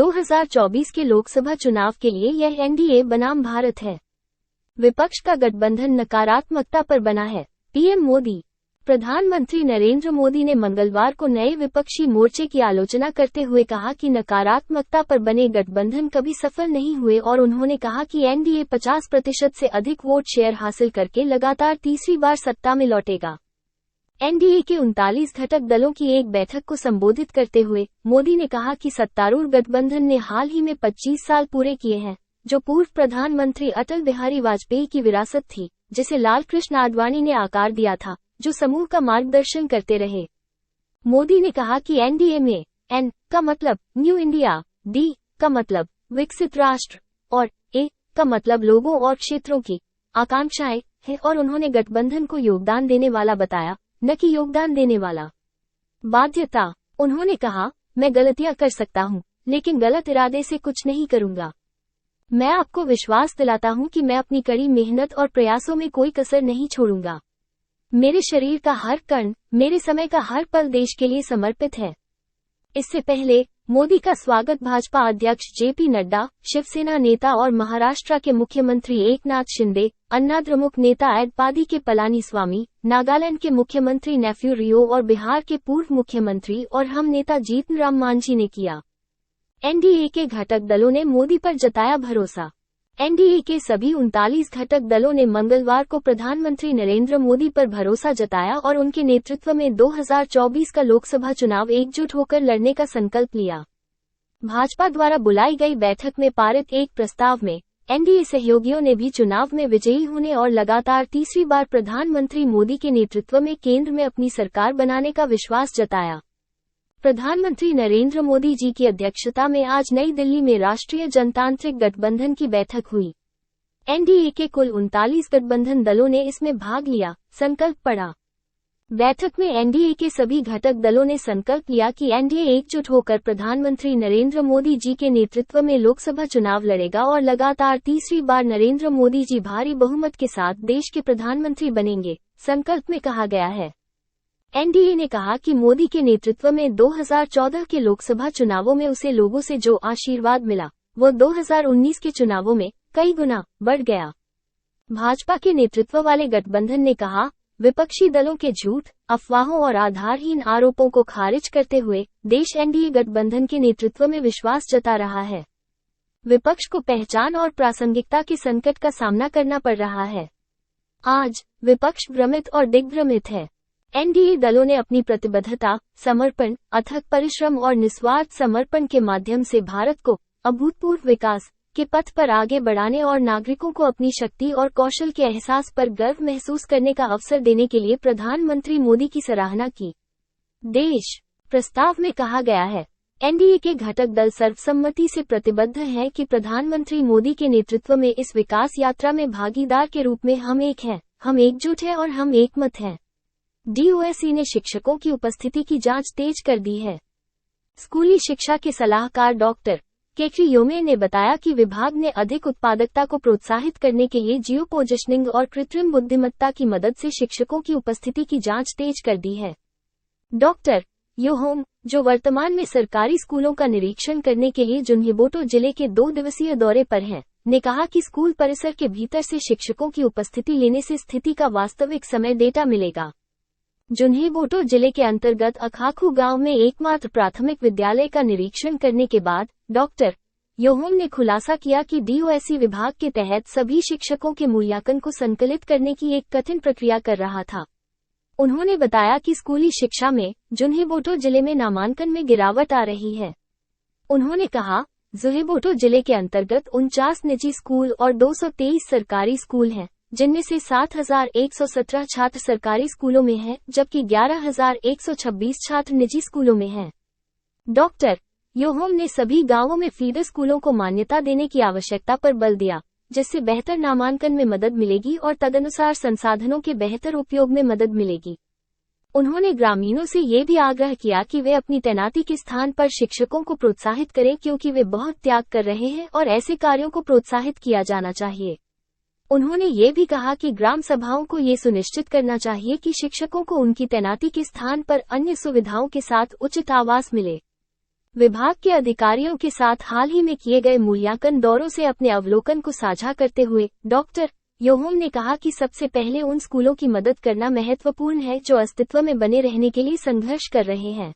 2024 के लोकसभा चुनाव के लिए यह एनडीए बनाम भारत है। विपक्ष का गठबंधन नकारात्मकता पर बना है। पीएम मोदी। प्रधानमंत्री नरेंद्र मोदी ने मंगलवार को नए विपक्षी मोर्चे की आलोचना करते हुए कहा कि नकारात्मकता पर बने गठबंधन कभी सफल नहीं हुए और उन्होंने कहा कि एनडीए 50% से अधिक वोट शेयर हासिल करके लगातार तीसरी बार सत्ता में लौटेगा। एनडीए के 39 घटक दलों की एक बैठक को संबोधित करते हुए मोदी ने कहा कि सत्तारूढ़ गठबंधन ने हाल ही में 25 साल पूरे किए हैं, जो पूर्व प्रधानमंत्री अटल बिहारी वाजपेयी की विरासत थी, जिसे लाल कृष्ण आडवाणी ने आकार दिया था, जो समूह का मार्गदर्शन करते रहे। मोदी ने कहा कि एनडीए में एन का मतलब न्यू इंडिया, डी का मतलब विकसित राष्ट्र और ए का मतलब लोगों और क्षेत्रों की आकांक्षाएं है और उन्होंने गठबंधन को योगदान देने वाला बताया, न कि योगदान देने वाला। बाध्यता। उन्होंने कहा, मैं गलतियां कर सकता हूं, लेकिन गलत इरादे से कुछ नहीं करूंगा। मैं आपको विश्वास दिलाता हूं कि मैं अपनी कड़ी मेहनत और प्रयासों में कोई कसर नहीं छोड़ूंगा। मेरे शरीर का हर कण, मेरे समय का हर पल देश के लिए समर्पित है। इससे पहले मोदी का स्वागत भाजपा अध्यक्ष जेपी नड्डा, शिवसेना नेता और महाराष्ट्र के मुख्यमंत्री एकनाथ शिंदे, अन्ना द्रमुक नेता एडपादी के पलानीस्वामी, नागालैंड के मुख्यमंत्री नेफ्यू रियो और बिहार के पूर्व मुख्यमंत्री और हम नेता जीतन राम मांझी ने किया। एनडीए के घटक दलों ने मोदी पर जताया भरोसा। एनडीए के सभी 39 घटक दलों ने मंगलवार को प्रधानमंत्री नरेंद्र मोदी पर भरोसा जताया और उनके नेतृत्व में 2024 का लोकसभा चुनाव एकजुट होकर लड़ने का संकल्प लिया। भाजपा द्वारा बुलाई गई बैठक में पारित एक प्रस्ताव में एनडीए सहयोगियों ने भी चुनाव में विजयी होने और लगातार तीसरी बार प्रधानमंत्री मोदी के नेतृत्व में केंद्र में अपनी सरकार बनाने का विश्वास जताया। प्रधानमंत्री नरेंद्र मोदी जी की अध्यक्षता में आज नई दिल्ली में राष्ट्रीय जनतांत्रिक गठबंधन की बैठक हुई। एनडीए के कुल 39 गठबंधन दलों ने इसमें भाग लिया, संकल्प पड़ा। बैठक में एनडीए के सभी घटक दलों ने संकल्प लिया कि एनडीए एकजुट होकर प्रधानमंत्री नरेंद्र मोदी जी के नेतृत्व में लोकसभा चुनाव लड़ेगा और लगातार तीसरी बार नरेंद्र मोदी जी भारी बहुमत के साथ देश के प्रधानमंत्री बनेंगे, संकल्प में कहा गया है। एनडीए ने कहा कि मोदी के नेतृत्व में 2014 के लोकसभा चुनावों में उसे लोगों से जो आशीर्वाद मिला, वो 2019 के चुनावों में कई गुना बढ़ गया। भाजपा के नेतृत्व वाले गठबंधन ने कहा, विपक्षी दलों के झूठ, अफवाहों और आधारहीन आरोपों को खारिज करते हुए देश एनडीए गठबंधन के नेतृत्व में विश्वास जता रहा है। विपक्ष को पहचान और प्रासंगिकता के संकट का सामना करना पड़ रहा है। आज विपक्ष भ्रमित और दिग्भ्रमित है। एनडीए दलों ने अपनी प्रतिबद्धता, समर्पण, अथक परिश्रम और निस्वार्थ समर्पण के माध्यम से भारत को अभूतपूर्व विकास के पथ पर आगे बढ़ाने और नागरिकों को अपनी शक्ति और कौशल के एहसास पर गर्व महसूस करने का अवसर देने के लिए प्रधानमंत्री मोदी की सराहना की। देश प्रस्ताव में कहा गया है, एनडीए के घटक दल सर्वसम्मति से प्रतिबद्ध हैं कि प्रधानमंत्री मोदी के नेतृत्व में इस विकास यात्रा में भागीदार के रूप में हम एक हैं, हम एकजुट हैं और हम एकमत हैं। डीओएसी ने शिक्षकों की उपस्थिति की जांच तेज कर दी है। स्कूली शिक्षा के सलाहकार डॉक्टर केकरी योमे ने बताया कि विभाग ने अधिक उत्पादकता को प्रोत्साहित करने के लिए जियो पोजिशनिंग और कृत्रिम बुद्धिमत्ता की मदद से शिक्षकों की उपस्थिति की जांच तेज कर दी है। डॉक्टर योहोम, जो वर्तमान में सरकारी स्कूलों का निरीक्षण करने के लिए जुन्हेबोटो जिले के 2 दिवसीय दौरे पर हैं, ने कहा कि स्कूल परिसर के भीतर से शिक्षकों की उपस्थिति लेने से स्थिति का वास्तविक समय डेटा मिलेगा। जुन्हेबोटो जिले के अंतर्गत अखाखू गांव में एकमात्र प्राथमिक विद्यालय का निरीक्षण करने के बाद डॉक्टर योहोम ने खुलासा किया कि डीओएसी विभाग के तहत सभी शिक्षकों के मूल्यांकन को संकलित करने की एक कठिन प्रक्रिया कर रहा था। उन्होंने बताया कि स्कूली शिक्षा में जुन्हेबोटो जिले में नामांकन में गिरावट आ रही है। उन्होंने कहा, जुन्हेबोटो जिले के अंतर्गत 49 निजी स्कूल और 223 सरकारी स्कूल हैं, जिनमें से 7,117 छात्र सरकारी स्कूलों में हैं, जबकि 11,126 छात्र निजी स्कूलों में हैं। डॉक्टर योहोम ने सभी गांवों में फीडर स्कूलों को मान्यता देने की आवश्यकता पर बल दिया, जिससे बेहतर नामांकन में मदद मिलेगी और तदनुसार संसाधनों के बेहतर उपयोग में मदद मिलेगी। उन्होंने ग्रामीणों से ये भी आग्रह किया कि वे अपनी तैनाती के स्थान पर शिक्षकों को प्रोत्साहित करें, क्योंकि वे बहुत त्याग कर रहे हैं और ऐसे कार्यों को प्रोत्साहित किया जाना चाहिए। उन्होंने ये भी कहा कि ग्राम सभाओं को ये सुनिश्चित करना चाहिए कि शिक्षकों को उनकी तैनाती के स्थान पर अन्य सुविधाओं के साथ उचित आवास मिले। विभाग के अधिकारियों के साथ हाल ही में किए गए मूल्यांकन दौरों से अपने अवलोकन को साझा करते हुए डॉक्टर योहोम ने कहा कि सबसे पहले उन स्कूलों की मदद करना महत्वपूर्ण है जो अस्तित्व में बने रहने के लिए संघर्ष कर रहे हैं।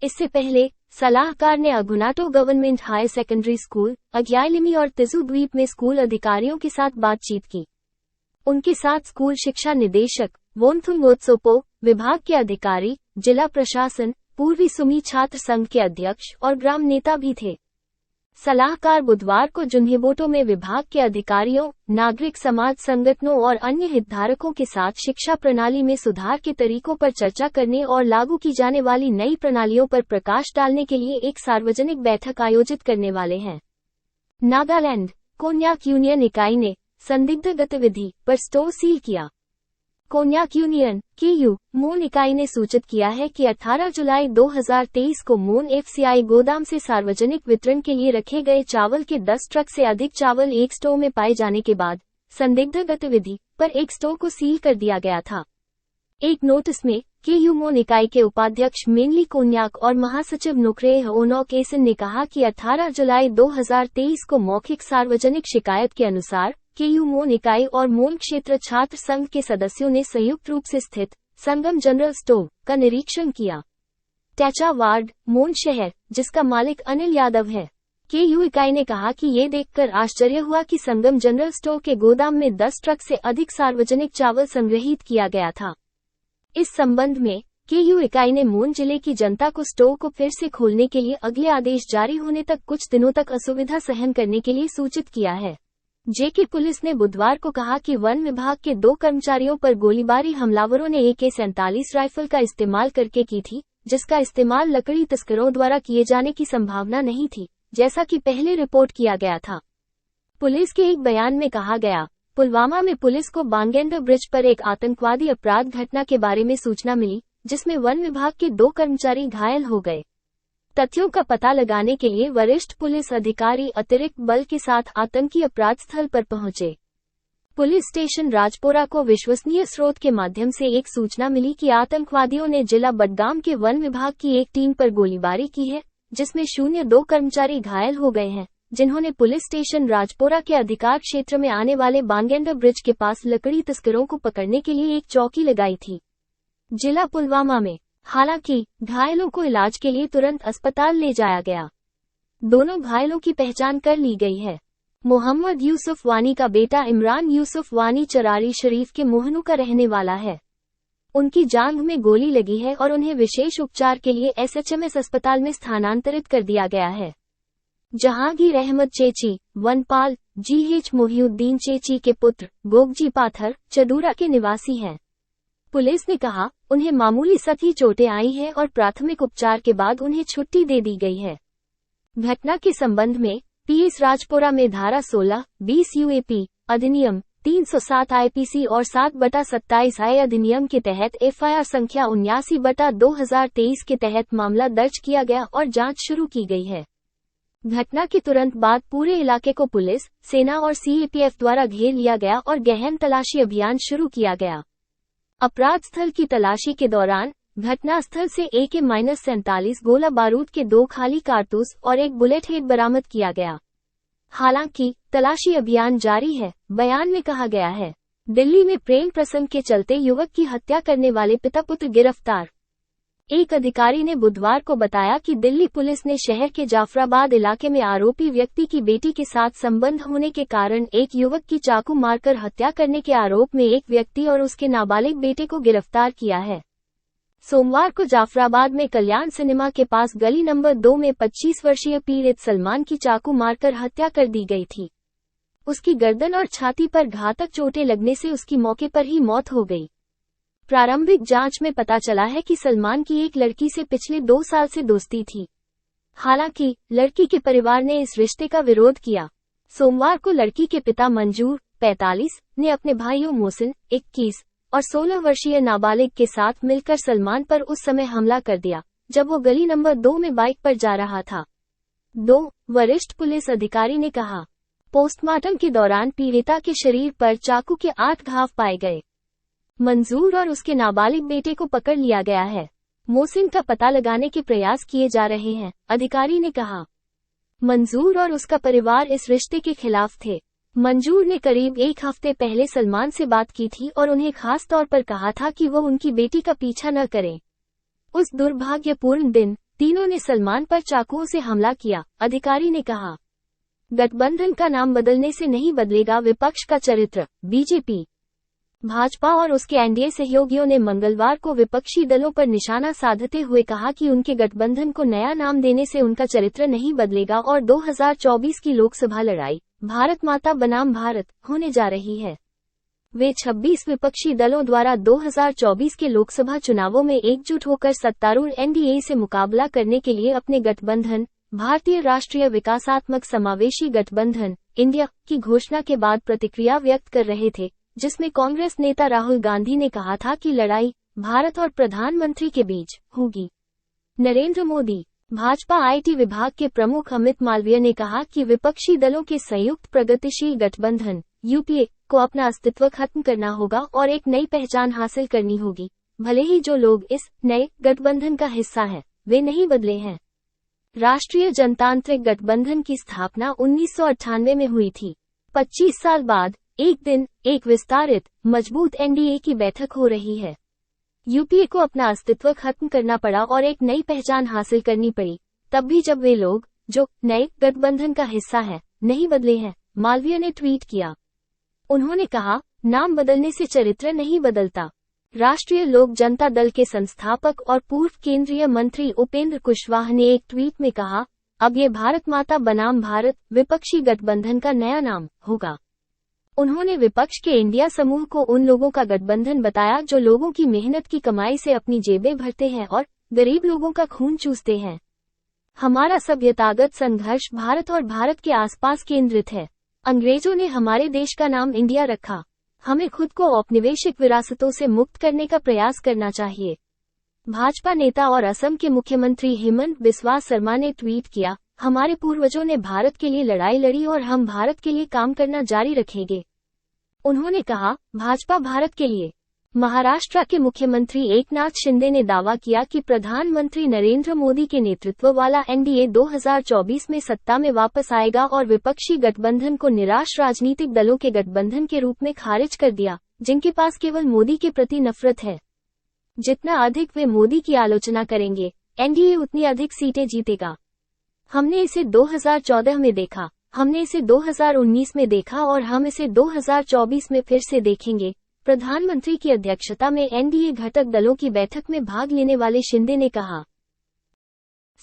इससे पहले सलाहकार ने अगुनाटो गवर्नमेंट हायर सेकेंडरी स्कूल, अग्याइलिमी और तिजु द्वीप में स्कूल अधिकारियों के साथ बातचीत की। उनके साथ स्कूल शिक्षा निदेशक वोन्थुंगोत्सोपो, विभाग के अधिकारी, जिला प्रशासन, पूर्वी सुमी छात्र संघ के अध्यक्ष और ग्राम नेता भी थे। सलाहकार बुधवार को जुन्हेबोटो में विभाग के अधिकारियों, नागरिक समाज संगठनों और अन्य हितधारकों के साथ शिक्षा प्रणाली में सुधार के तरीकों पर चर्चा करने और लागू की जाने वाली नई प्रणालियों पर प्रकाश डालने के लिए एक सार्वजनिक बैठक आयोजित करने वाले हैं। नागालैंड कोन्याक यूनियन इकाई ने संदिग्ध गतिविधि पर स्टोर सील किया। कोन्याक यूनियन KU मून इकाई ने सूचित किया है कि 18 जुलाई 2023 को मून FCI गोदाम से सार्वजनिक वितरण के लिए रखे गए चावल के 10 ट्रक से अधिक चावल एक स्टोर में पाए जाने के बाद संदिग्ध गतिविधि पर एक स्टोर को सील कर दिया गया था। एक नोटिस में KU मून इकाई के उपाध्यक्ष मेनली कोन्याक और महासचिव नुक्रेह ओनोकेसन ने कहा कि 18 जुलाई 2023 को मौखिक सार्वजनिक शिकायत के अनुसार KU मून इकाई और मून क्षेत्र छात्र संघ के सदस्यों ने संयुक्त रूप से स्थित संगम जनरल स्टोर का निरीक्षण किया। टैचा वार्ड, मून शहर, जिसका मालिक अनिल यादव है। KU इकाई ने कहा कि ये देखकर आश्चर्य हुआ कि संगम जनरल स्टोर के गोदाम में 10 ट्रक से अधिक सार्वजनिक चावल संग्रहित किया गया था। इस संबंध में KU इकाई ने मून जिले की जनता को स्टोर को फिर से खोलने के लिए अगले आदेश जारी होने तक कुछ दिनों तक असुविधा सहन करने के लिए सूचित किया है। जेके पुलिस ने बुधवार को कहा कि वन विभाग के 2 कर्मचारियों पर गोलीबारी हमलावरों ने AK-47 राइफल का इस्तेमाल करके की थी, जिसका इस्तेमाल लकड़ी तस्करों द्वारा किए जाने की संभावना नहीं थी, जैसा कि पहले रिपोर्ट किया गया था। पुलिस के एक बयान में कहा गया, पुलवामा में पुलिस को बांगेंडा ब्रिज पर एक आतंकवादी अपराध घटना के बारे में सूचना मिली, जिसमें वन विभाग के 2 कर्मचारी घायल हो गए। तथ्यों का पता लगाने के लिए वरिष्ठ पुलिस अधिकारी अतिरिक्त बल के साथ आतंकी अपराध स्थल पर पहुंचे। पुलिस स्टेशन राजपोरा को विश्वसनीय स्रोत के माध्यम से एक सूचना मिली कि आतंकवादियों ने जिला बडगाम के वन विभाग की एक टीम पर गोलीबारी की है, जिसमें 2 कर्मचारी घायल हो गए हैं, जिन्होंने पुलिस स्टेशन राजपोरा के अधिकार क्षेत्र में आने वाले बांगेंडा ब्रिज के पास लकड़ी तस्करों को पकड़ने के लिए एक चौकी लगाई थी। जिला पुलवामा में हालांकि घायलों को इलाज के लिए तुरंत अस्पताल ले जाया गया। दोनों घायलों की पहचान कर ली गई है। मोहम्मद यूसुफ वानी का बेटा इमरान यूसुफ वानी चरारी शरीफ के मोहनू का रहने वाला है। उनकी जांघ में गोली लगी है और उन्हें विशेष उपचार के लिए SHMS अस्पताल में स्थानांतरित कर दिया गया है। जहांगीर अहमद चेची, वनपाल, GH मोहिउद्दीन चेची के पुत्र, गोगजी पाथर, चदूरा के निवासी हैं। पुलिस ने कहा, उन्हें मामूली सतही चोटें आई हैं और प्राथमिक उपचार के बाद उन्हें छुट्टी दे दी गई है। घटना के संबंध में PS राजपोरा में धारा 16(20) UAP अधिनियम 307 IPC और 7/27 I अधिनियम के तहत FIR संख्या 79/2023 के तहत मामला दर्ज किया गया और जांच शुरू की गई है। घटना के तुरंत बाद पूरे इलाके को पुलिस, सेना और CAPF द्वारा घेर लिया गया और गहन तलाशी अभियान शुरू किया गया। अपराध स्थल की तलाशी के दौरान घटनास्थल से AK-47 गोला बारूद के 2 खाली कारतूस और एक बुलेट हेड बरामद किया गया। हालांकि तलाशी अभियान जारी है। बयान में कहा गया है, दिल्ली में प्रेम प्रसंग के चलते युवक की हत्या करने वाले पिता पुत्र गिरफ्तार। एक अधिकारी ने बुधवार को बताया कि दिल्ली पुलिस ने शहर के जाफराबाद इलाके में आरोपी व्यक्ति की बेटी के साथ संबंध होने के कारण एक युवक की चाकू मारकर हत्या करने के आरोप में एक व्यक्ति और उसके नाबालिग बेटे को गिरफ्तार किया है। सोमवार को जाफराबाद में कल्याण सिनेमा के पास गली नंबर 2 में 25 वर्षीय पीड़ित सलमान की चाकू मारकर हत्या कर दी गई थी। उसकी गर्दन और छाती पर घातक चोटें लगने से उसकी मौके पर ही मौत हो गई। प्रारंभिक जांच में पता चला है कि सलमान की एक लड़की से पिछले 2 साल से दोस्ती थी। हालांकि लड़की के परिवार ने इस रिश्ते का विरोध किया। सोमवार को लड़की के पिता मंजूर, 45, ने अपने भाइयों मोहसिन, 21 और 16 वर्षीय नाबालिग के साथ मिलकर सलमान पर उस समय हमला कर दिया जब वो गली नंबर 2 में बाइक पर जा रहा था। 2 वरिष्ठ पुलिस अधिकारी ने कहा, पोस्टमार्टम के दौरान पीड़िता के शरीर पर चाकू के 8 घाव पाए गए। मंजूर और उसके नाबालिग बेटे को पकड़ लिया गया है। मोहसिन का पता लगाने के प्रयास किए जा रहे हैं, अधिकारी ने कहा। मंजूर और उसका परिवार इस रिश्ते के खिलाफ थे। मंजूर ने करीब एक हफ्ते पहले सलमान से बात की थी और उन्हें खास तौर पर कहा था कि वो उनकी बेटी का पीछा न करें। उस दुर्भाग्यपूर्ण दिन तीनों ने सलमान पर चाकुओं से हमला किया, अधिकारी ने कहा। गठबंधन का नाम बदलने से नहीं बदलेगा विपक्ष का चरित्र, बीजेपी। भाजपा और उसके एनडीए सहयोगियों ने मंगलवार को विपक्षी दलों पर निशाना साधते हुए कहा कि उनके गठबंधन को नया नाम देने से उनका चरित्र नहीं बदलेगा और 2024 की लोकसभा लड़ाई भारत माता बनाम भारत होने जा रही है। वे 26 विपक्षी दलों द्वारा 2024 के लोकसभा चुनावों में एकजुट होकर सत्तारूढ़ एनडीए से मुकाबला करने के लिए अपने गठबंधन भारतीय राष्ट्रीय विकासात्मक समावेशी गठबंधन इंडिया की घोषणा के बाद प्रतिक्रिया व्यक्त कर रहे थे, जिसमें कांग्रेस नेता राहुल गांधी ने कहा था कि लड़ाई भारत और प्रधानमंत्री के बीच होगी। नरेंद्र मोदी। भाजपा आईटी विभाग के प्रमुख अमित मालवीय ने कहा कि विपक्षी दलों के संयुक्त प्रगतिशील गठबंधन यूपीए को अपना अस्तित्व खत्म करना होगा और एक नई पहचान हासिल करनी होगी, भले ही जो लोग इस नए गठबंधन का हिस्सा हैं, वे नहीं बदले हैं। राष्ट्रीय जनतांत्रिक गठबंधन की स्थापना 1998 में हुई थी। 25 साल बाद एक दिन एक विस्तारित, मजबूत एनडीए की बैठक हो रही है। यूपीए को अपना अस्तित्व खत्म करना पड़ा और एक नई पहचान हासिल करनी पड़ी, तब भी जब वे लोग जो नए गठबंधन का हिस्सा हैं, नहीं बदले हैं, मालवीय ने ट्वीट किया। उन्होंने कहा, नाम बदलने से चरित्र नहीं बदलता। राष्ट्रीय लोक जनता दल के संस्थापक और पूर्व केंद्रीय मंत्री उपेंद्र कुशवाहा ने एक ट्वीट में कहा, अब ये भारत माता बनाम भारत विपक्षी गठबंधन का नया नाम होगा। उन्होंने विपक्ष के इंडिया समूह को उन लोगों का गठबंधन बताया जो लोगों की मेहनत की कमाई से अपनी जेबें भरते हैं और गरीब लोगों का खून चूसते हैं। हमारा सभ्यतागत संघर्ष भारत और भारत के आसपास केंद्रित है। अंग्रेजों ने हमारे देश का नाम इंडिया रखा। हमें खुद को औपनिवेशिक विरासतों से मुक्त करने का प्रयास करना चाहिए। भाजपा नेता और असम के मुख्यमंत्री हेमंत बिस्वा शर्मा ने ट्वीट किया, हमारे पूर्वजों ने भारत के लिए लड़ाई लड़ी और हम भारत के लिए काम करना जारी रखेंगे। उन्होंने कहा, भाजपा भारत के लिए। महाराष्ट्र के मुख्यमंत्री एकनाथ शिंदे ने दावा किया कि प्रधानमंत्री नरेंद्र मोदी के नेतृत्व वाला एनडीए 2024 में सत्ता में वापस आएगा और विपक्षी गठबंधन को निराश राजनीतिक दलों के गठबंधन के रूप में खारिज कर दिया, जिनके पास केवल मोदी के प्रति नफरत है। जितना अधिक वे मोदी की आलोचना करेंगे, एनडीए उतनी अधिक सीटें जीतेगा। हमने इसे 2014 में देखा, हमने इसे 2019 में देखा और हम इसे 2024 में फिर से देखेंगे। प्रधानमंत्री की अध्यक्षता में एनडीए घटक दलों की बैठक में भाग लेने वाले शिंदे ने कहा।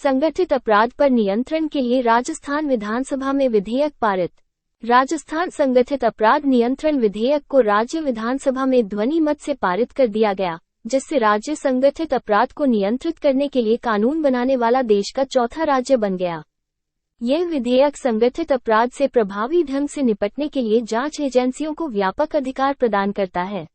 संगठित अपराध पर नियंत्रण के लिए राजस्थान विधानसभा में विधेयक पारित। राजस्थान संगठित अपराध नियंत्रण विधेयक को राज्य विधानसभा में ध्वनि मत से पारित कर दिया गया, जिससे राज्य संगठित अपराध को नियंत्रित करने के लिए कानून बनाने वाला देश का चौथा राज्य बन गया। यह विधेयक संगठित अपराध से प्रभावी ढंग से निपटने के लिए जांच एजेंसियों को व्यापक अधिकार प्रदान करता है।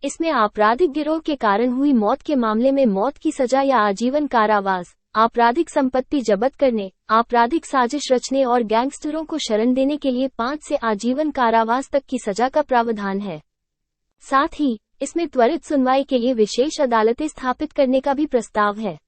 इसमें आपराधिक गिरोह के कारण हुई मौत के मामले में मौत की सजा या आजीवन कारावास, आपराधिक संपत्ति जब्त करने, आपराधिक साजिश रचने और गैंगस्टरों को शरण देने के लिए 5 से आजीवन कारावास तक की सजा का प्रावधान है। साथ ही इसमें त्वरित सुनवाई के लिए विशेष अदालतें स्थापित करने का भी प्रस्ताव है।